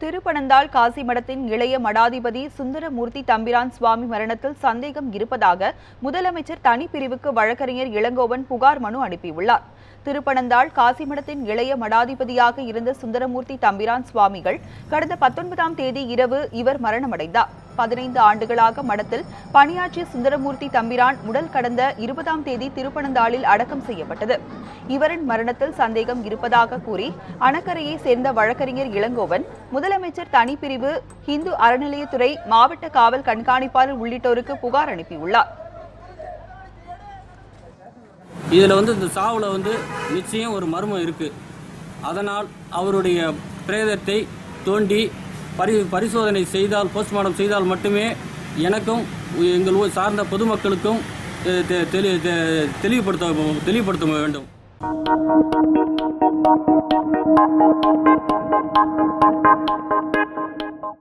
திருப்பனந்தாள் காசி மடத்தின் இளைய மடாதிபதி சுந்தரமூர்த்தி தம்பிரான் சுவாமி மரணத்தில் சந்தேகம் இருப்பதாக முதலமைச்சர் தனிப்பிரிவுக்கு வழக்கறிஞர் இளங்கோவன் புகார் மனு அனுப்பியுள்ளார். திருப்பனந்தாள் காசி மடத்தின் இளைய மடாதிபதியாக இருந்த சுந்தரமூர்த்தி தம்பிரான் சுவாமிகள் கடந்த 19ஆம் தேதி இரவு இவர் மரணமடைந்தார். 15 ஆண்டுகளாக மடத்தில் பணியாற்றிய சுந்தரமூர்த்தி தம்பிரான் உடல் கடந்த 20ஆம் தேதி திருப்பனந்தாளில் அடக்கம் செய்யப்பட்டது. இவரின் மரணத்தில் சந்தேகம் இருப்பதாக கூறி அணக்கரையை சேர்ந்த வழக்கறிஞர் இளங்கோவன் முதலமைச்சர் தனிப்பிரிவு, இந்து அறநிலையத்துறை, மாவட்ட காவல் கண்காணிப்பாளர் உள்ளிட்டோருக்கு புகார் அனுப்பியுள்ளார். இதில் இந்த சாவில் நிச்சயம் ஒரு மர்மம் இருக்குது. அதனால் அவருடைய பிரேதத்தை தோண்டி பரிசோதனை செய்தால், போஸ்ட்மார்ட்டம் செய்தால் மட்டுமே எனக்கும் எங்கள் சார்ந்த பொதுமக்களுக்கும் தெளிவுபடுத்த வேண்டும்.